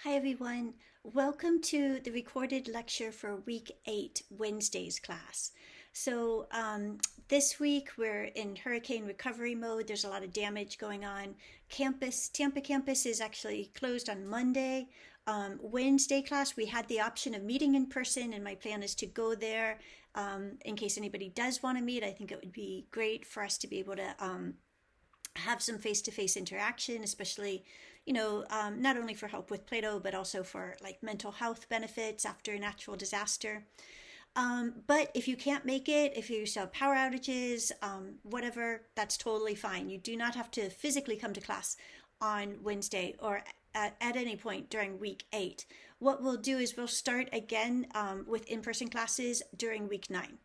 Hi everyone, welcome to the recorded lecture for week 8, Wednesday's class. This week we're in hurricane recovery mode. There's a lot of damage going on. Tampa campus is actually closed on Monday. Wednesday class, we had the option of meeting in person, and my plan is to go there in case anybody does want to meet. I think it would be great for us to be able to have some face-to-face interaction, especially, not only for help with Plato, but also for like mental health benefits after a natural disaster. But if you can't make it, if you have power outages, whatever, that's totally fine. You do not have to physically come to class on Wednesday or at any point during week 8. What we'll do is we'll start again with in-person classes during week 9.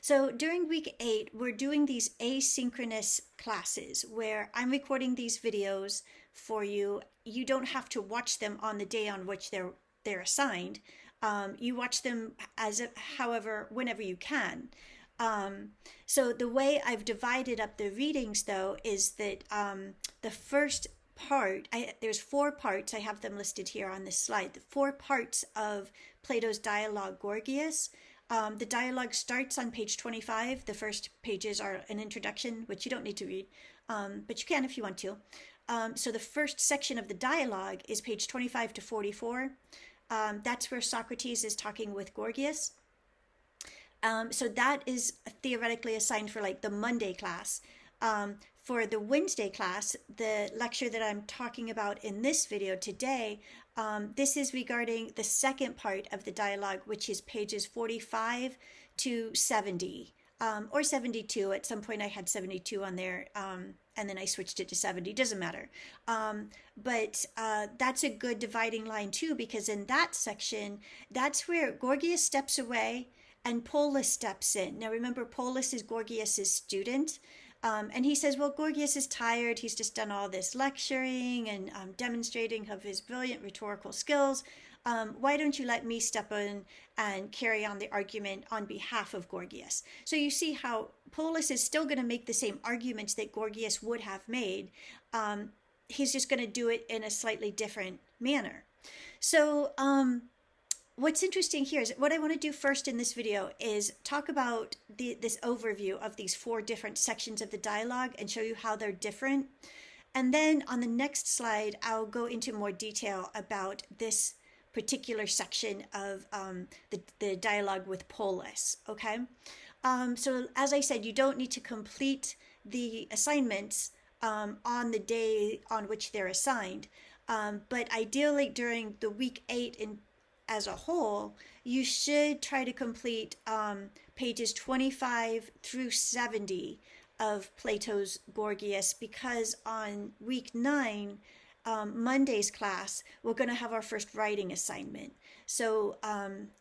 So during week 8, we're doing these asynchronous classes where I'm recording these videos for you. You don't have to watch them on the day on which they're assigned. You watch them whenever you can. So the way I've divided up the readings, though, is that the first part, there's 4 parts. I have them listed here on this slide. The 4 parts of Plato's dialogue Gorgias. The dialogue starts on page 25. The first pages are an introduction, which you don't need to read, but you can if you want to. So the first section of the dialogue is page 25 to 44. That's where Socrates is talking with Gorgias. So that is theoretically assigned for like the Monday class. For the Wednesday class, the lecture that I'm talking about in this video today, this is regarding the second part of the dialogue, which is pages 45 to 70, or 72. At some point I had 72 on there, and then I switched it to 70. Doesn't matter. But that's a good dividing line too, because in that section, that's where Gorgias steps away and Polus steps in. Now remember, Polus is Gorgias's student. And he says, well, Gorgias is tired. He's just done all this lecturing and demonstrating of his brilliant rhetorical skills. Why don't you let me step in and carry on the argument on behalf of Gorgias? So you see how Polus is still going to make the same arguments that Gorgias would have made. He's just going to do it in a slightly different manner. So what's interesting here is what I want to do first in this video is talk about this overview of these 4 different sections of the dialogue and show you how they're different. And then on the next slide, I'll go into more detail about this particular section of the dialogue with Polus, okay? So as I said, you don't need to complete the assignments on the day on which they're assigned. But ideally during the week 8 as a whole, you should try to complete pages 25 through 70 of Plato's Gorgias, because on week 9, Monday's class, we're going to have our first writing assignment. So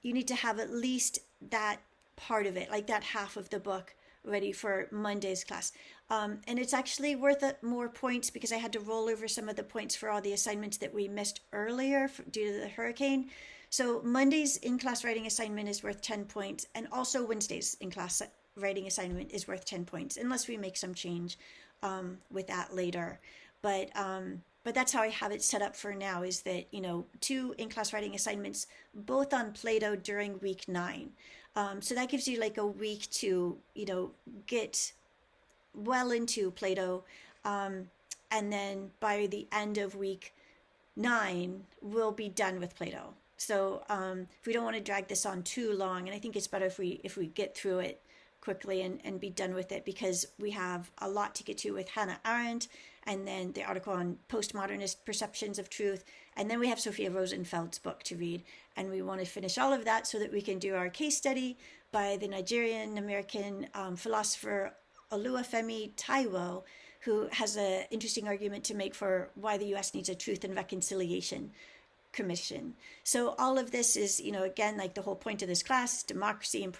you need to have at least that part of it, like that half of the book, ready for Monday's class. And it's actually worth more points because I had to roll over some of the points for all the assignments that we missed earlier due to the hurricane. So Monday's in-class writing assignment is worth 10 points, and also Wednesday's in-class writing assignment is worth 10 points, unless we make some change with that later. But that's how I have it set up for now, is that, 2 in-class writing assignments, both on Plato during week 9. So that gives you like a week to, get well into Plato. And then by the end of week 9, we'll be done with Plato. So if we don't want to drag this on too long, and I think it's better if we get through it quickly and be done with it, because we have a lot to get to with Hannah Arendt, and then the article on postmodernist perceptions of truth, and then we have Sophia Rosenfeld's book to read, and we want to finish all of that so that we can do our case study by the Nigerian-American philosopher Oluwafemi Taiwo, who has an interesting argument to make for why the U.S. needs a Truth and Reconciliation Commission. So all of this is, again, like the whole point of this class, democracy and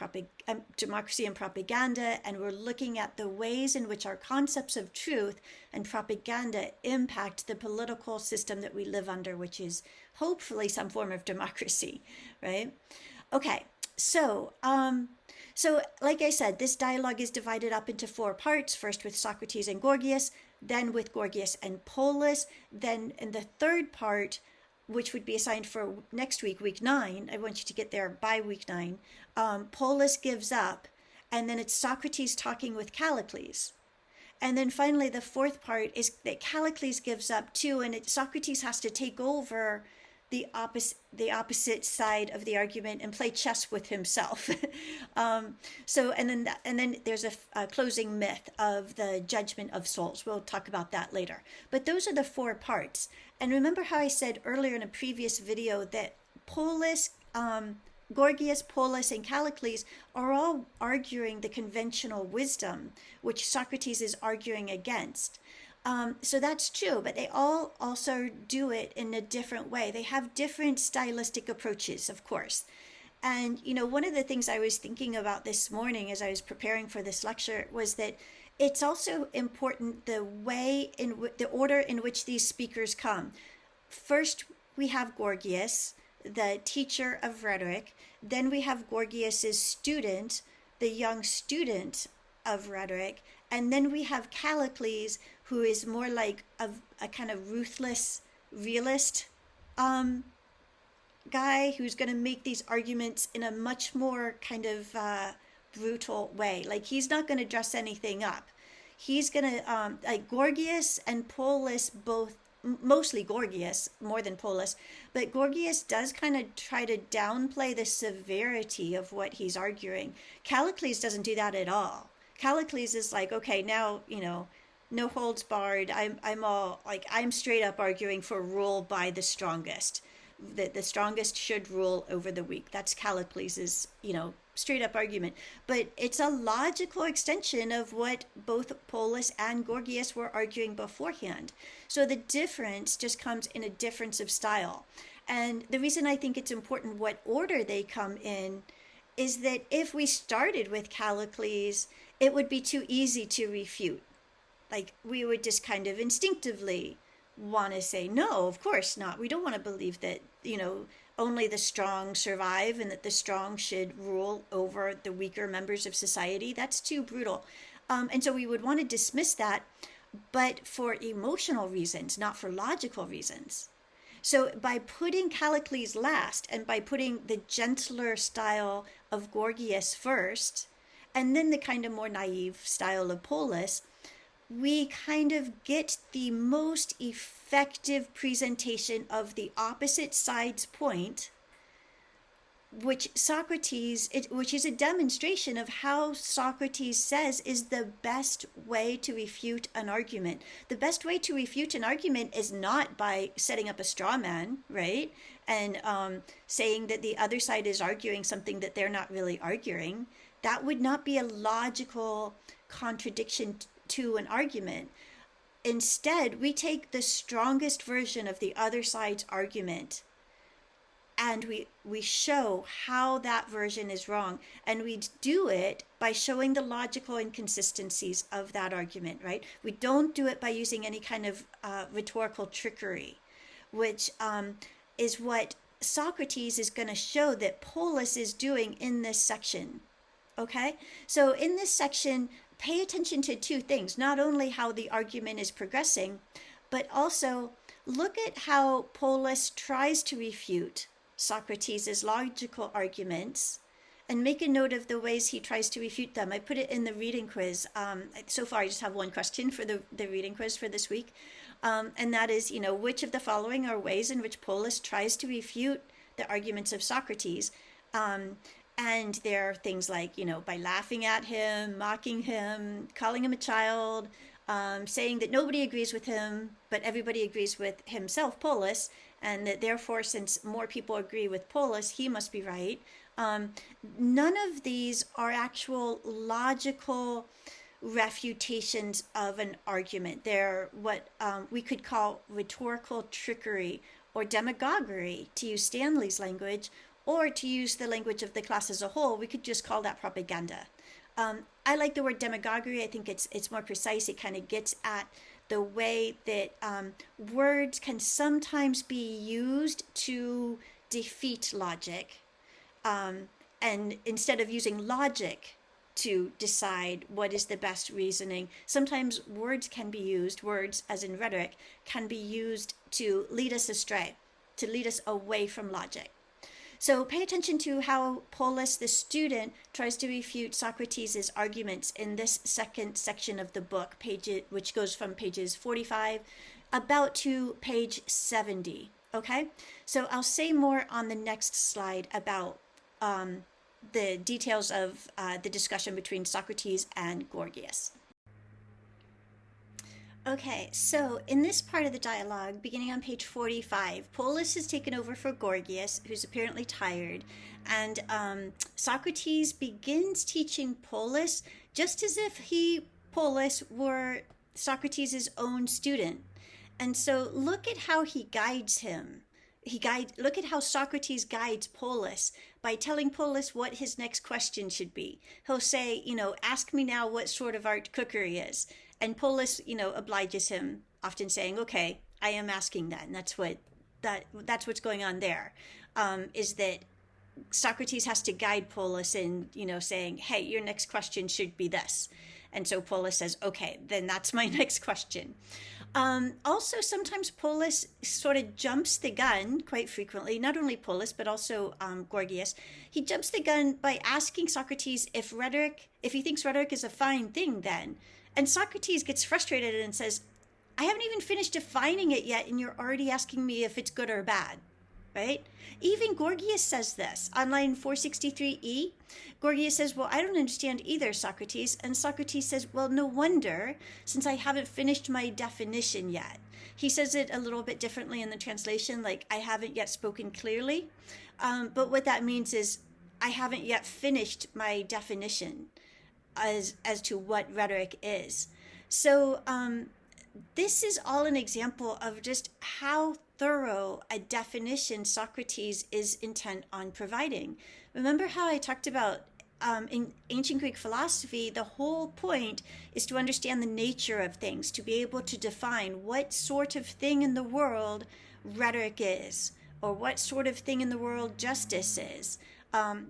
propaganda, and we're looking at the ways in which our concepts of truth and propaganda impact the political system that we live under, which is hopefully some form of democracy, right? Okay, so like I said, this dialogue is divided up into 4 parts, first with Socrates and Gorgias, then with Gorgias and Polus, then in the third part, which would be assigned for next week, week 9. I want you to get there by week 9. Polus gives up, and then it's Socrates talking with Callicles. And then finally, the fourth part is that Callicles gives up too, and Socrates has to take over the opposite side of the argument and play chess with himself. And then there's a closing myth of the judgment of souls. We'll talk about that later. But those are the 4 parts. And remember how I said earlier in a previous video that Polus, Gorgias, Polus, and Callicles are all arguing the conventional wisdom, which Socrates is arguing against. So that's true, but they all also do it in a different way. They have different stylistic approaches, of course. And, one of the things I was thinking about this morning as I was preparing for this lecture was that it's also important the order in which these speakers come. First, we have Gorgias, the teacher of rhetoric. Then we have Gorgias's student, the young student of rhetoric. And then we have Callicles, who is more like a kind of ruthless realist guy who's going to make these arguments in a much more kind of brutal way. Like, he's not going to dress anything up. He's going to, like Gorgias and Polus both, mostly Gorgias more than Polus, but Gorgias does kind of try to downplay the severity of what he's arguing. Callicles doesn't do that at all. Callicles is like, okay, now, no holds barred. I'm straight up arguing for rule by the strongest. That the strongest should rule over the weak. That's Callicles's, straight up argument. But it's a logical extension of what both Polus and Gorgias were arguing beforehand. So the difference just comes in a difference of style. And the reason I think it's important what order they come in is that if we started with Callicles, it would be too easy to refute. Like, we would just kind of instinctively want to say, no, of course not. We don't want to believe that, only the strong survive and that the strong should rule over the weaker members of society. That's too brutal. And so we would want to dismiss that, but for emotional reasons, not for logical reasons. So by putting Callicles last and by putting the gentler style of Gorgias first, and then the kind of more naive style of Polus, we kind of get the most effective presentation of the opposite side's point, which is a demonstration of how Socrates says is the best way to refute an argument. The best way to refute an argument is not by setting up a straw man, right? And saying that the other side is arguing something that they're not really arguing. That would not be a logical contradiction to an argument. Instead, we take the strongest version of the other side's argument and we show how that version is wrong. And we do it by showing the logical inconsistencies of that argument, right? We don't do it by using any kind of rhetorical trickery, which is what Socrates is going to show that Polus is doing in this section. Okay? So in this section, pay attention to 2 things. Not only how the argument is progressing, but also look at how Polus tries to refute Socrates' logical arguments and make a note of the ways he tries to refute them. I put it in the reading quiz. So far, I just have one question for the reading quiz for this week. And that is, which of the following are ways in which Polus tries to refute the arguments of Socrates? And there are things like, by laughing at him, mocking him, calling him a child, saying that nobody agrees with him, but everybody agrees with himself, Polus, and that therefore, since more people agree with Polus, he must be right. None of these are actual logical refutations of an argument. They're what we could call rhetorical trickery or demagoguery, to use Stanley's language, or to use the language of the class as a whole, we could just call that propaganda. I like the word demagoguery. I think it's more precise. It kind of gets at the way that words can sometimes be used to defeat logic. And instead of using logic to decide what is the best reasoning, sometimes words as in rhetoric, can be used to lead us astray. to lead us away from logic. So pay attention to how Polus, the student, tries to refute Socrates' arguments in this second section of the book, which goes from pages 45 about to page 70. Okay, so I'll say more on the next slide about the details of the discussion between Socrates and Gorgias. Okay, so in this part of the dialogue, beginning on page 45, Polus has taken over for Gorgias, who's apparently tired, and Socrates begins teaching Polus just as if Polus, were Socrates' own student. And so look at how he guides him. Look at how Socrates guides Polus by telling Polus what his next question should be. He'll say, ask me now what sort of art cookery is. And Polus, obliges him, often saying, okay, I am asking that. And that's what's going on there, is that Socrates has to guide Polus in, saying, hey, your next question should be this. And so Polus says, okay, then that's my next question. Also, sometimes Polus sort of jumps the gun quite frequently, not only Polus, but also Gorgias. He jumps the gun by asking Socrates if he thinks rhetoric is a fine thing then. And Socrates gets frustrated and says, I haven't even finished defining it yet, and you're already asking me if it's good or bad, right? Even Gorgias says this on line 463e. Gorgias says, well, I don't understand either, Socrates. And Socrates says, well, no wonder, since I haven't finished my definition yet. He says it a little bit differently in the translation, like, I haven't yet spoken clearly. But what that means is, I haven't yet finished my definition as to what rhetoric is. So this is all an example of just how thorough a definition Socrates is intent on providing. Remember how I talked about in ancient Greek philosophy, the whole point is to understand the nature of things, to be able to define what sort of thing in the world rhetoric is, or what sort of thing in the world justice is.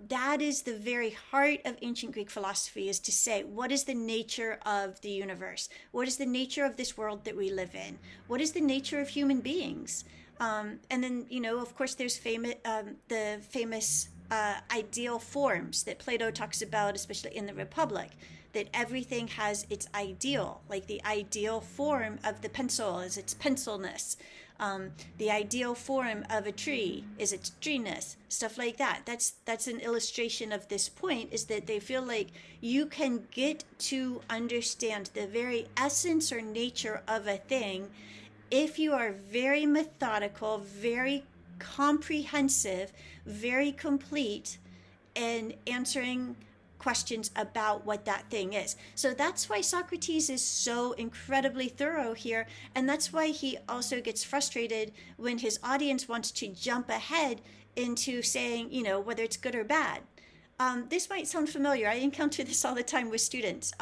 That is the very heart of ancient Greek philosophy, is to say, what is the nature of the universe? What is the nature of this world that we live in? What is the nature of human beings? And then, of course, there's the famous ideal forms that Plato talks about, especially in the Republic, that everything has its ideal, like the ideal form of the pencil is its pencilness. The ideal form of a tree is its treeness, stuff like that. That's an illustration of this point, is that they feel like you can get to understand the very essence or nature of a thing if you are very methodical, very comprehensive, very complete in answering questions about what that thing is. So that's why Socrates is so incredibly thorough here, and that's why he also gets frustrated when his audience wants to jump ahead into saying, whether it's good or bad. This might sound familiar. I encounter this all the time with students.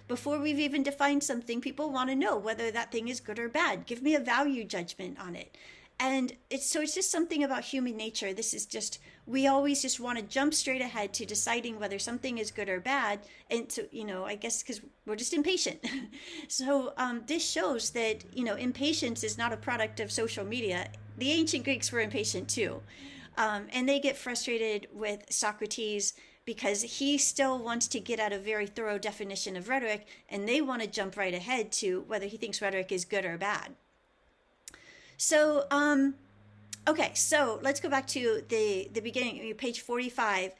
Before we've even defined something, people want to know whether that thing is good or bad. Give me a value judgment on it. And it's just something about human nature. This is just, we always just want to jump straight ahead to deciding whether something is good or bad. And so, I guess because we're just impatient. So this shows that, impatience is not a product of social media. The ancient Greeks were impatient too. And they get frustrated with Socrates because he still wants to get at a very thorough definition of rhetoric, and they want to jump right ahead to whether he thinks rhetoric is good or bad. So, okay, so let's go back to the beginning, page 45.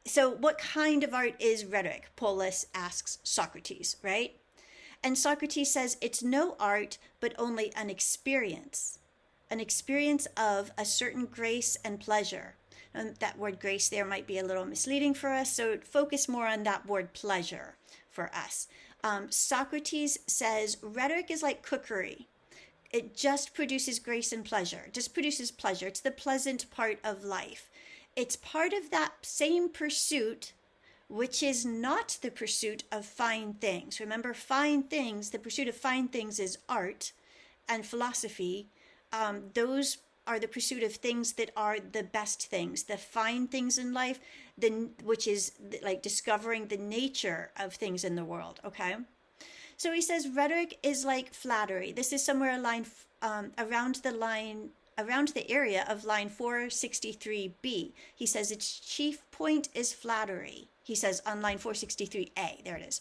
So what kind of art is rhetoric? Polus asks Socrates, right? And Socrates says it's no art, but only an experience of a certain grace and pleasure. And that word grace there might be a little misleading for us, so focus more on that word pleasure for us. Socrates says rhetoric is like cookery. It just produces grace and pleasure, just produces pleasure. It's the pleasant part of life. It's part of that same pursuit, which is not the pursuit of fine things. Remember, fine things, the pursuit of fine things is art and philosophy. Those are the pursuit of things that are the best things, the fine things in life, which is like discovering the nature of things in the world, okay? So he says rhetoric is like flattery. This is somewhere around the line around the area of line 463b. He says its chief point is flattery. He says on line 463a, there it is.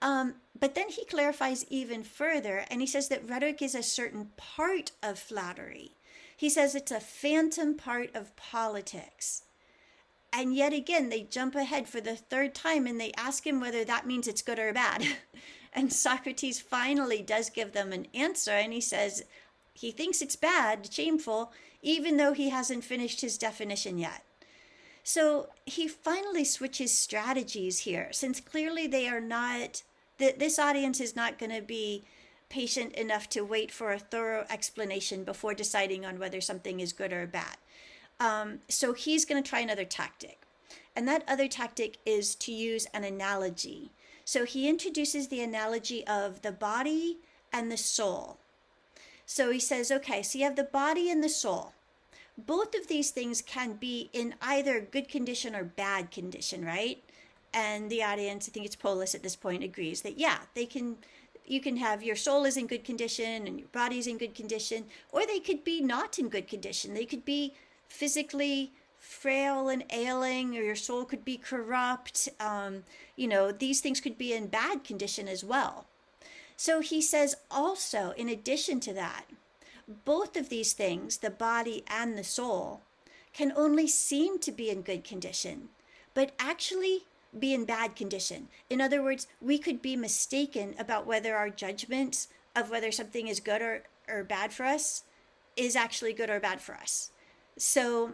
But then he clarifies even further, and he says that rhetoric is a certain part of flattery. He says it's a phantom part of politics. And yet again, they jump ahead for the third time and they ask him whether that means it's good or bad. And Socrates finally does give them an answer, and he says he thinks it's bad, shameful, even though he hasn't finished his definition yet. So he finally switches strategies here, since clearly they are not, this audience is not going to be patient enough to wait for a thorough explanation before deciding on whether something is good or bad. So he's going to try another tactic. And that other tactic is to use an analogy. So he introduces the analogy of the body and the soul. So he says, okay, so you have the body and the soul. Both of these things can be in either good condition or bad condition, right? And the audience, I think it's Polus at this point, agrees that, yeah, you can have your soul is in good condition and your body is in good condition, or they could be not in good condition. They could be physically frail and ailing, or your soul could be corrupt. These things could be in bad condition as well. So he says also, in addition to that, both of these things, the body and the soul, can only seem to be in good condition, but actually be in bad condition. In other words, we could be mistaken about whether our judgment of whether something is good or bad for us is actually good or bad for us. So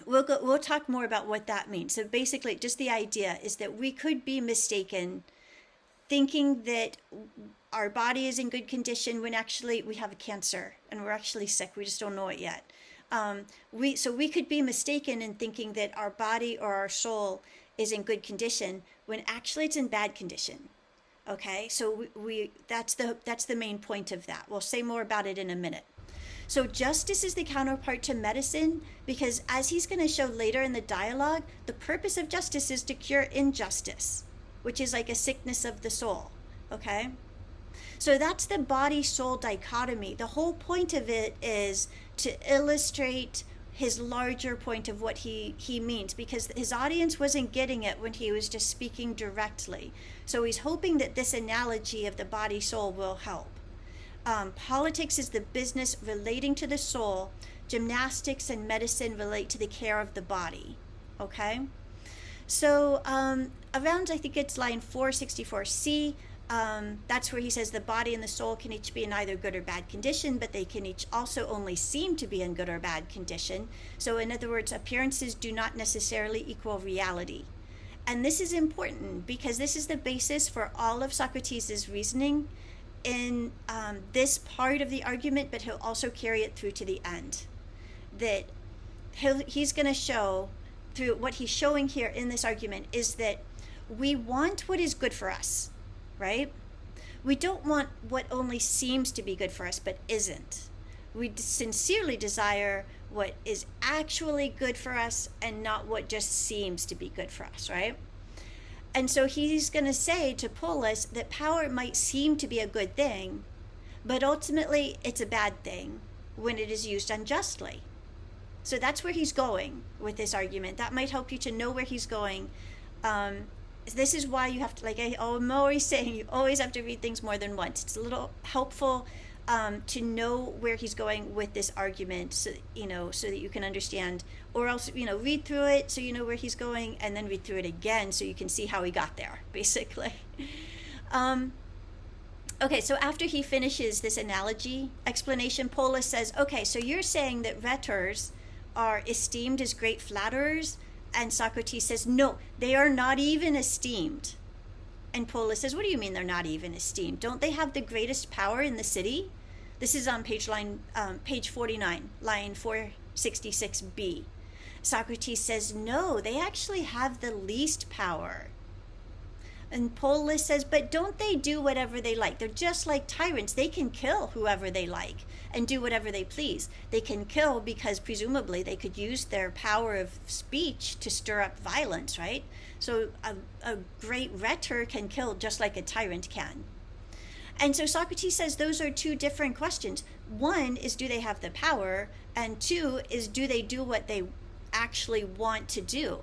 we'll talk more about what that means. So basically, just the idea is that we could be mistaken thinking that our body is in good condition when actually we have a cancer and we're actually sick. We just don't know it yet. So we could be mistaken in thinking that our body or our soul is in good condition when actually it's in bad condition. Okay, so that's the main point of that. We'll say more about it in a minute. So justice is the counterpart to medicine, because as he's going to show later in the dialogue, the purpose of justice is to cure injustice, which is like a sickness of the soul. Okay, so that's the body-soul dichotomy. The whole point of it is to illustrate his larger point of what he means, because his audience wasn't getting it when he was just speaking directly. So he's hoping that this analogy of the body-soul will help. Politics is the business relating to the soul. Gymnastics and medicine relate to the care of the body. Okay? So around, I think it's line 464c, that's where he says the body and the soul can each be in either good or bad condition, but they can each also only seem to be in good or bad condition. So in other words, appearances do not necessarily equal reality. And this is important because this is the basis for all of Socrates' reasoning in this part of the argument, but he'll also carry it through to the end. That he's going to show through what he's showing here in this argument is that we want what is good for us, right? We don't want what only seems to be good for us but isn't. We sincerely desire what is actually good for us and not what just seems to be good for us, right? And so he's going to say to Polus that power might seem to be a good thing, but ultimately it's a bad thing when it is used unjustly. So that's where he's going with this argument. That might help you to know where he's going. This is why you have to, I'm always saying, you always have to read things more than once. It's a little helpful to know where he's going with this argument, so that you can understand, or else, read through it so you know where he's going, and then read through it again so you can see how he got there, basically. Okay, so after he finishes this analogy explanation, Polus says, okay, so you're saying that rhetors are esteemed as great flatterers, and Socrates says, no, they are not even esteemed. And Polus says, what do you mean they're not even esteemed? Don't they have the greatest power in the city? This is on page 49, line 466b. Socrates says, no, they actually have the least power. And Polus says, but don't they do whatever they like? They're just like tyrants. They can kill whoever they like and do whatever they please. They can kill because presumably they could use their power of speech to stir up violence, right? So a great rhetor can kill just like a tyrant can. And so Socrates says those are two different questions. One is, do they have the power? And two is, do they do what they actually want to do?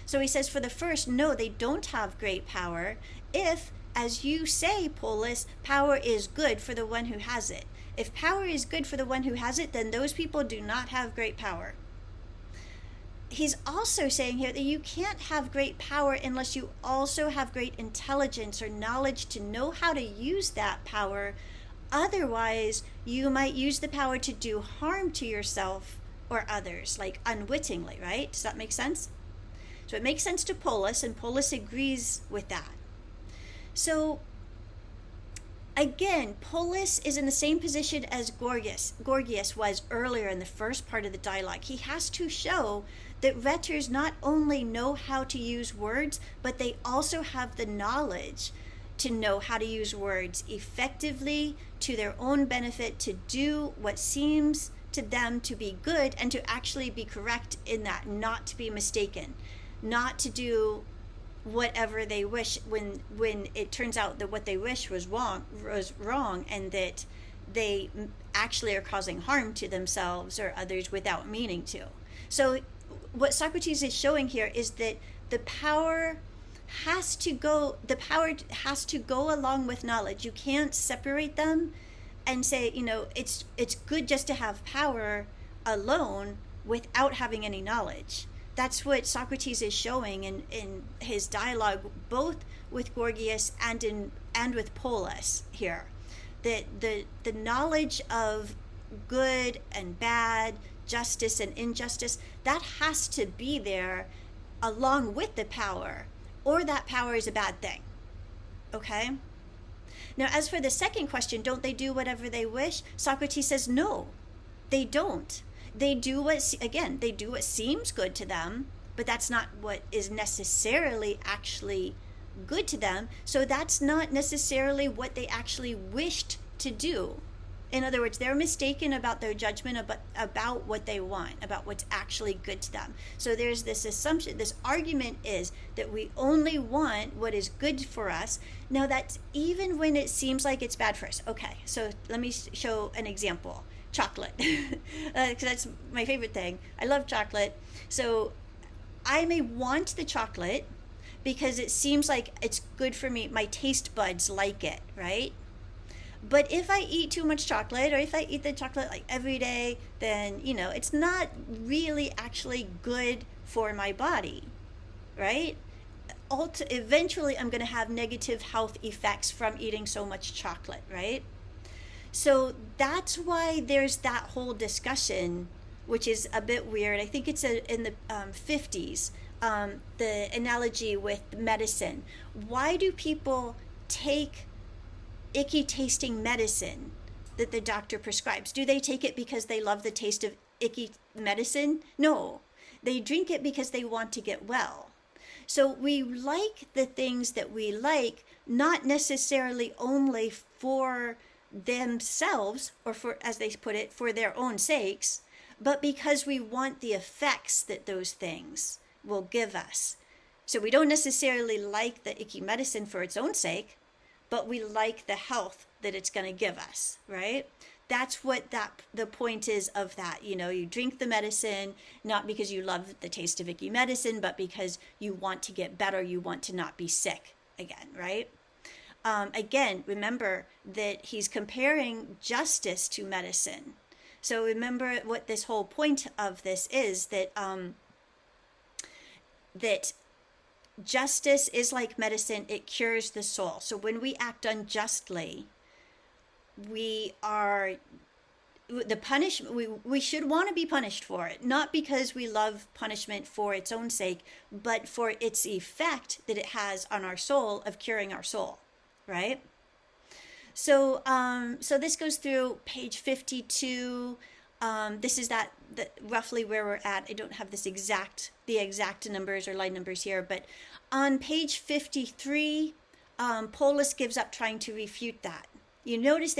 So he says, for the first, no, they don't have great power if, as you say, Polus, power is good for the one who has it. If power is good for the one who has it, then those people do not have great power. He's also saying here that you can't have great power unless you also have great intelligence or knowledge to know how to use that power. Otherwise, you might use the power to do harm to yourself or others, like unwittingly, right? Does that make sense? So it makes sense to Polus, and Polus agrees with that. So again, Polus is in the same position as Gorgias was earlier in the first part of the dialogue. He has to show that rhetors not only know how to use words, but they also have the knowledge to know how to use words effectively to their own benefit, to do what seems to them to be good and to actually be correct in that, not to be mistaken, not to do whatever they wish when it turns out that what they wish was wrong and that they actually are causing harm to themselves or others without meaning to. So what Socrates is showing here is that the power has to go along with knowledge. You can't separate them and say, it's good just to have power alone without having any knowledge. That's what Socrates is showing in his dialogue, both with Gorgias and with Polus here. That the knowledge of good and bad, justice and injustice, that has to be there along with the power, or that power is a bad thing. Okay? Now, as for the second question, don't they do whatever they wish? Socrates says no, they don't. They do what seems good to them, but that's not what is necessarily actually good to them. So that's not necessarily what they actually wished to do. In other words, they're mistaken about their judgment about what they want, about what's actually good to them. So there's this assumption, this argument is that we only want what is good for us. Now that's even when it seems like it's bad for us. Okay, so let me show an example. Chocolate, because that's my favorite thing. I love chocolate. So I may want the chocolate because it seems like it's good for me. My taste buds like it, right? But if I eat too much chocolate, or if I eat the chocolate like every day, then, it's not really actually good for my body, right? Eventually, I'm going to have negative health effects from eating so much chocolate, right? So that's why there's that whole discussion, which is a bit weird. I think it's in the 50s, the analogy with medicine. Why do people take icky tasting medicine that the doctor prescribes? Do they take it because they love the taste of icky medicine? No, they drink it because they want to get well. So we like the things that we like, not necessarily only for themselves, or for, as they put it, for their own sakes, but because we want the effects that those things will give us. So we don't necessarily like the icky medicine for its own sake, but we like the health that it's going to give us, right? That's what the point is of that. You drink the medicine not because you love the taste of icky medicine, but because you want to get better, you want to not be sick again, right? Again, remember that he's comparing justice to medicine. So remember what this whole point of this is, that that justice is like medicine. It cures the soul. So when we act unjustly, we should want to be punished for it, not because we love punishment for its own sake, but for its effect that it has on our soul of curing our soul. Right? So this goes through page 52. This is roughly where we're at. I don't have the exact numbers or line numbers here, but on page 53, Polus gives up trying to refute that. You notice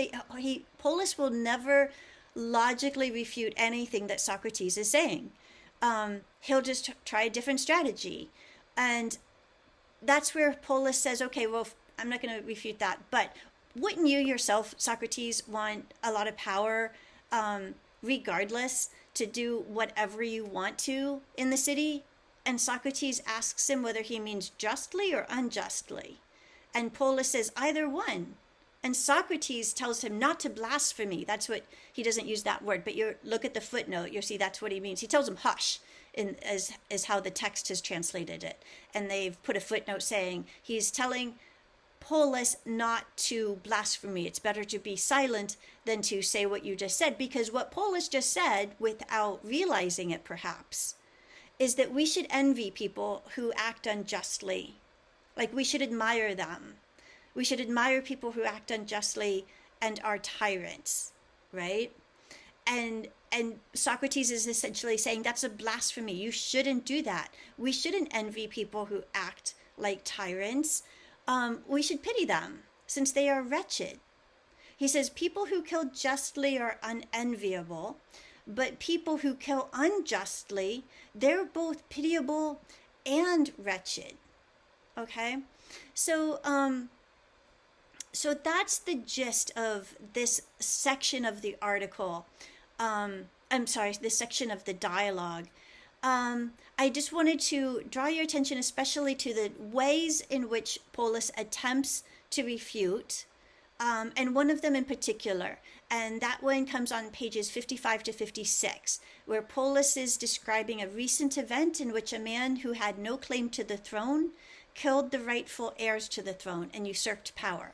Polus will never logically refute anything that Socrates is saying. He'll just try a different strategy, and that's where Polus says, okay, well, I'm not going to refute that, but wouldn't you yourself, Socrates, want a lot of power, regardless, to do whatever you want to in the city? And Socrates asks him whether he means justly or unjustly. And Polus says either one. And Socrates tells him not to blaspheme. That's what, he doesn't use that word, but you look at the footnote, you'll see that's what he means. He tells him hush, as how the text has translated it. And they've put a footnote saying he's telling Polus not to blaspheme. It's better to be silent than to say what you just said, because what Polus just said, without realizing it perhaps, is that we should envy people who act unjustly. Like, we should admire them. We should admire people who act unjustly and are tyrants, right? And Socrates is essentially saying that's a blasphemy. You shouldn't do that. We shouldn't envy people who act like tyrants. We should pity them, since they are wretched. He says people who kill justly are unenviable, but people who kill unjustly, they're both pitiable and wretched. Okay? So that's the gist of this section of the article. This section of the dialogue. I just wanted to draw your attention especially to the ways in which Polus attempts to refute, and one of them in particular, and that one comes on pages 55 to 56, where Polus is describing a recent event in which a man who had no claim to the throne killed the rightful heirs to the throne and usurped power.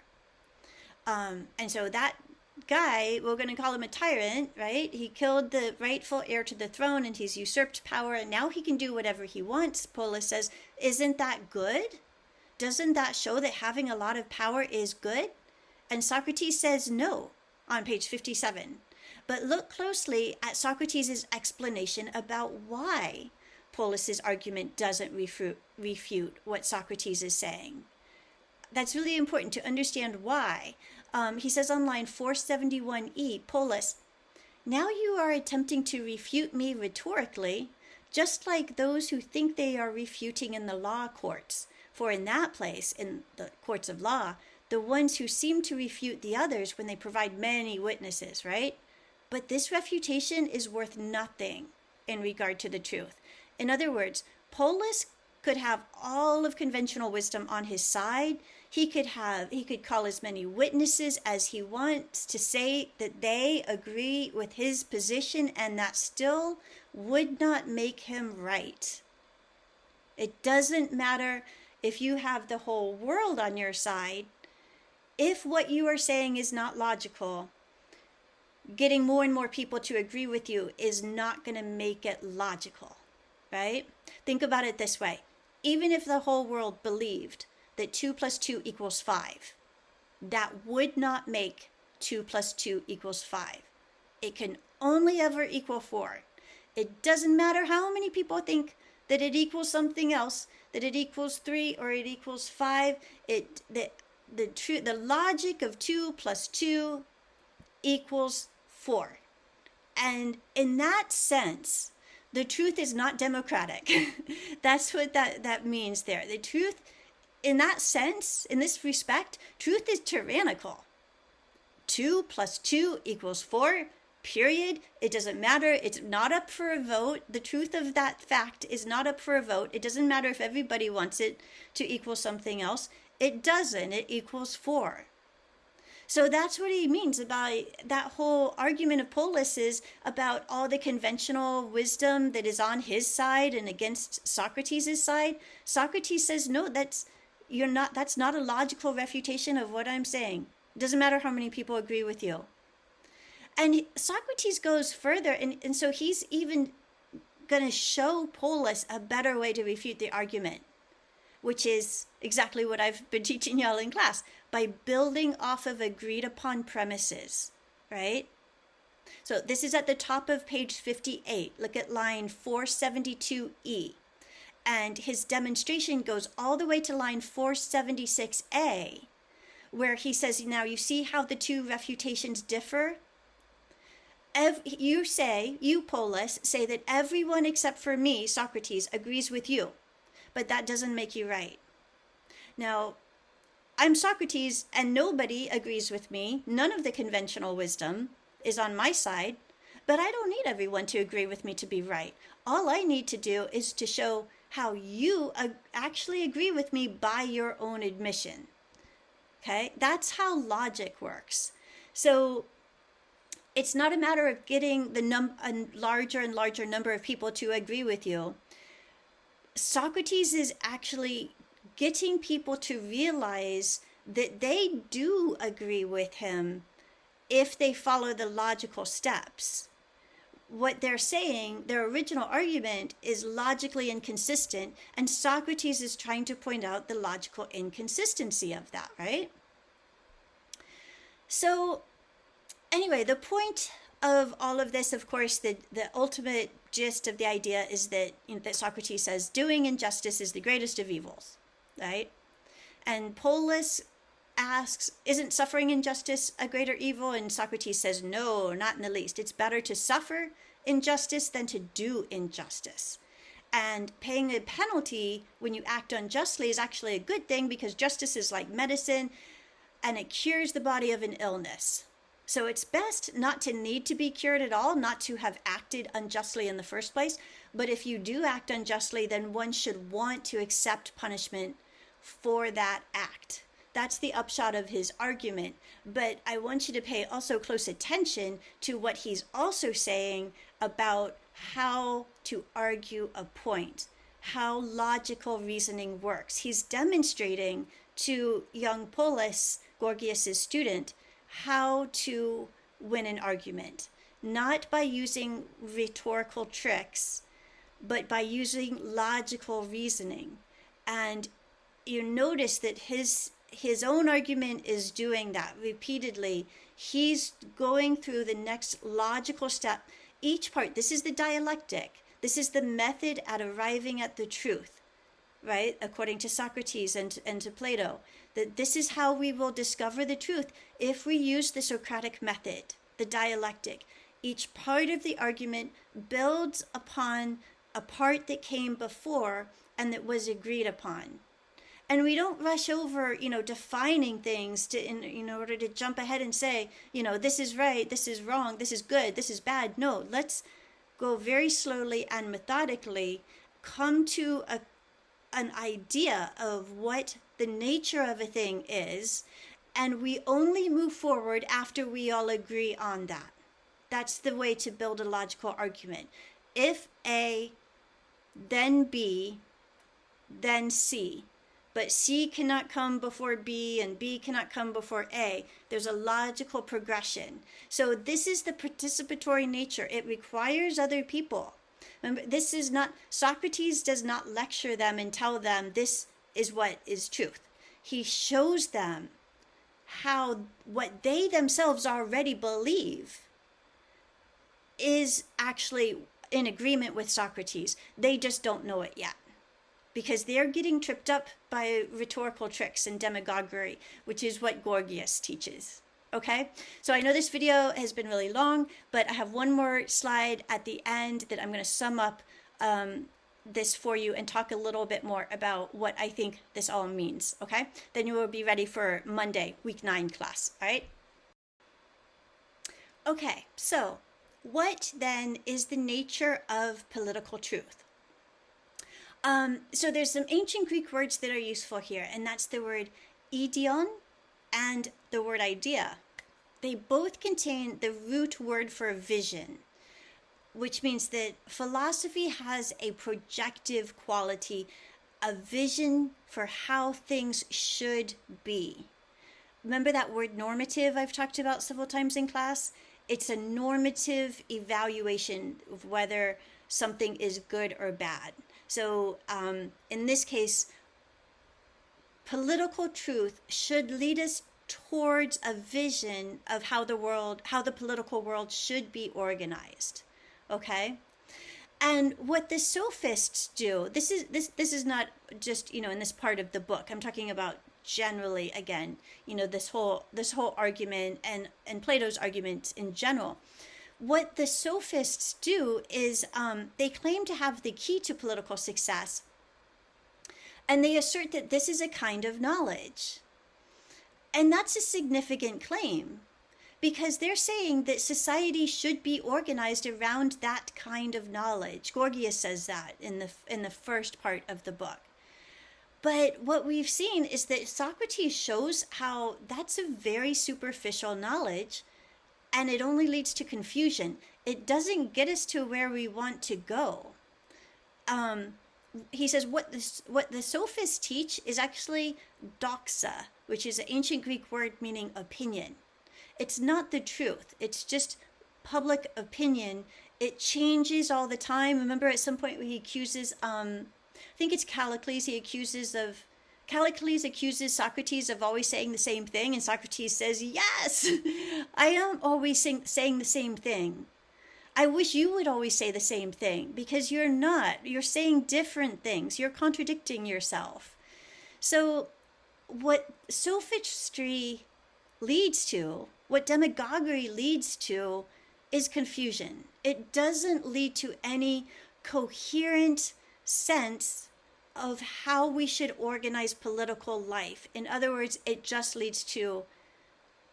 And so that guy, we're going to call him a tyrant, right? He killed the rightful heir to the throne and he's usurped power, and now he can do whatever he wants. Polus says, isn't that good? Doesn't that show that having a lot of power is good? And Socrates says no on page 57. But look closely at Socrates' explanation about why Polus's argument doesn't refute what Socrates is saying. That's really important to understand why. He says on line 471e, Polus, now you are attempting to refute me rhetorically, just like those who think they are refuting in the law courts. For in that place, in the courts of law, the ones who seem to refute the others when they provide many witnesses, right? But this refutation is worth nothing in regard to the truth. In other words, Polus could have all of conventional wisdom on his side. He could call as many witnesses as he wants to say that they agree with his position, and that still would not make him right. It doesn't matter if you have the whole world on your side. If what you are saying is not logical, getting more and more people to agree with you is not going to make it logical, right? Think about it this way. Even if the whole world believed that 2 plus 2 equals 5, that would not make 2 plus 2 equals 5. It can only ever equal 4. It doesn't matter how many people think that it equals something else, that it equals 3 or it equals 5. The logic of 2 plus 2 equals 4. And in that sense, the truth is not democratic. That's what that means there. The truth, in that sense, in this respect, truth is tyrannical. 2 plus 2 equals 4, period. It doesn't matter. It's not up for a vote. The truth of that fact is not up for a vote. It doesn't matter if everybody wants it to equal something else. It doesn't. It equals 4. So that's what he means about that whole argument of Polus's about all the conventional wisdom that is on his side and against Socrates' side. Socrates says, no, that's not a logical refutation of what I'm saying. It doesn't matter how many people agree with you. And Socrates goes further, and so he's even going to show Polus a better way to refute the argument, which is exactly what I've been teaching y'all in class, by building off of agreed upon premises, right? So this is at the top of page 58. Look at line 472e. And his demonstration goes all the way to line 476a, where he says, now you see how the two refutations differ? You, Polus, say that everyone except for me, Socrates, agrees with you, but that doesn't make you right. Now, I'm Socrates and nobody agrees with me. None of the conventional wisdom is on my side, but I don't need everyone to agree with me to be right. All I need to do is to show how you actually agree with me by your own admission. Okay? That's how logic works. So it's not a matter of getting a larger and larger number of people to agree with you. Socrates is actually getting people to realize that they do agree with him if they follow the logical steps. What they're saying, their original argument, is logically inconsistent, and Socrates is trying to point out the logical inconsistency of that, right? So anyway, the point of all of this, of course, the ultimate gist of the idea is that, that Socrates says doing injustice is the greatest of evils, right? And Polus asks, isn't suffering injustice a greater evil? And Socrates says, no, not in the least. It's better to suffer injustice than to do injustice. And paying a penalty when you act unjustly is actually a good thing, because justice is like medicine and it cures the body of an illness. So it's best not to need to be cured at all, not to have acted unjustly in the first place. But if you do act unjustly, then one should want to accept punishment for that act. That's the upshot of his argument. But I want you to pay also close attention to what he's also saying about how to argue a point, how logical reasoning works. He's demonstrating to young Polus, Gorgias' student, how to win an argument, not by using rhetorical tricks, but by using logical reasoning. And you notice that his own argument is doing that repeatedly. He's going through the next logical step. Each part, this is the dialectic. This is the method at arriving at the truth, right? According to Socrates and to Plato, that this is how we will discover the truth if we use the Socratic method, the dialectic. Each part of the argument builds upon a part that came before and that was agreed upon. And we don't rush over, defining things in order to jump ahead and say, this is right, this is wrong, this is good, this is bad. No, let's go very slowly and methodically come to an idea of what the nature of a thing is, and we only move forward after we all agree on that. That's the way to build a logical argument. If A, then B, then C, but C cannot come before B and B cannot come before A. There's a logical progression. So this is the participatory nature. It requires other people. Remember, this is not, Socrates does not lecture them and tell them this is what is truth. He shows them how what they themselves already believe is actually in agreement with Socrates. They just don't know it yet, because they're getting tripped up by rhetorical tricks and demagoguery, which is what Gorgias teaches. Okay, so I know this video has been really long, but I have one more slide at the end that I'm going to sum up this for you and talk a little bit more about what I think this all means. Okay, then you will be ready for Monday, week 9 class. All right. Okay, so what then is the nature of political truth? So there's some ancient Greek words that are useful here, and that's the word ideon and the word idea. They both contain the root word for vision, which means that philosophy has a projective quality, a vision for how things should be. Remember that word normative I've talked about several times in class? It's a normative evaluation of whether something is good or bad. So in this case, political truth should lead us towards a vision of how the political world should be organized. Okay? And what the sophists do, this is not just, in this part of the book. I'm talking about generally, again, this whole argument and Plato's argument in general. What the sophists do is they claim to have the key to political success, and they assert that this is a kind of knowledge. And that's a significant claim, because they're saying that society should be organized around that kind of knowledge. Gorgias says that in the first part of the book. But what we've seen is that Socrates shows how that's a very superficial knowledge, and it only leads to confusion. It doesn't get us to where we want to go. He says what the sophists teach is actually doxa, which is an ancient Greek word meaning opinion. It's not the truth. It's just public opinion. It changes all the time. Remember at some point he accuses, I think it's Callicles, Callicles accuses Socrates of always saying the same thing, and Socrates says, yes, I am always saying the same thing. I wish you would always say the same thing, because you're not. You're saying different things. You're contradicting yourself. So what sophistry leads to, what demagoguery leads to, is confusion. It doesn't lead to any coherent sense of how we should organize political life. In other words, it just leads to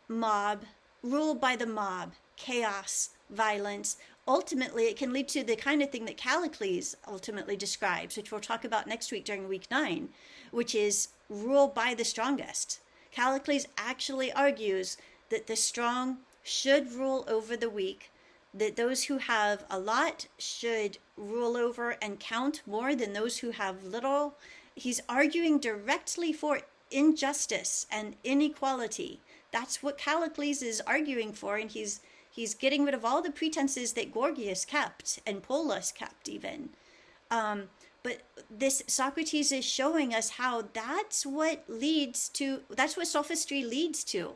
rule by the mob, chaos, violence. Ultimately, it can lead to the kind of thing that Callicles ultimately describes, which we'll talk about next week during week 9, which is rule by the strongest. Callicles actually argues that the strong should rule over the weak, that those who have a lot should rule over and count more than those who have little. He's arguing directly for injustice and inequality. That's what Callicles is arguing for, and he's getting rid of all the pretenses that Gorgias kept and Polus kept even. But this Socrates is showing us how that's what sophistry leads to.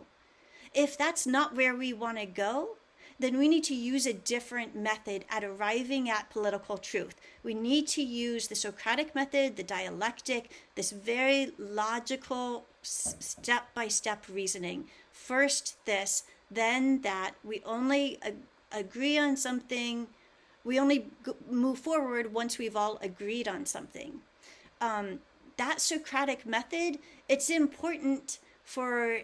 If that's not where we want to go, then we need to use a different method at arriving at political truth. We need to use the Socratic method, the dialectic, this very logical step-by-step reasoning. First this, then that. We only agree on something. We only move forward once we've all agreed on something. That Socratic method, it's important for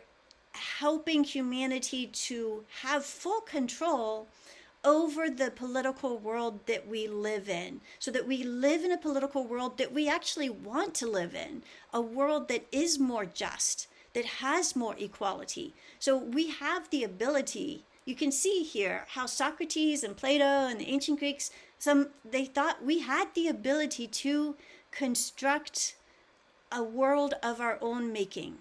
helping humanity to have full control over the political world that we live in, so that we live in a political world that we actually want to live in, a world that is more just, that has more equality. So we have the ability. You can see here how Socrates and Plato and the ancient Greeks, they thought we had the ability to construct a world of our own making.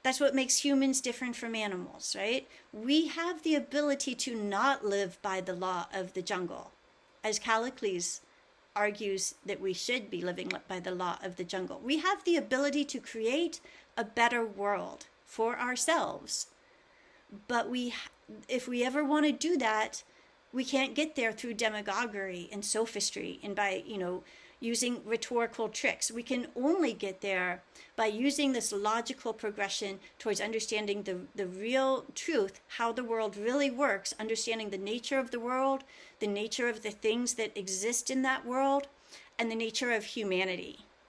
That's what makes humans different from animals, right? We have the ability to not live by the law of the jungle, as Callicles argues that we should be living by the law of the jungle. We have the ability to create a better world for ourselves. But if we ever want to do that, we can't get there through demagoguery and sophistry and by, using rhetorical tricks. We can only get there by using this logical progression towards understanding the real truth, how the world really works, understanding the nature of the world, the nature of the things that exist in that world, and the nature of humanity.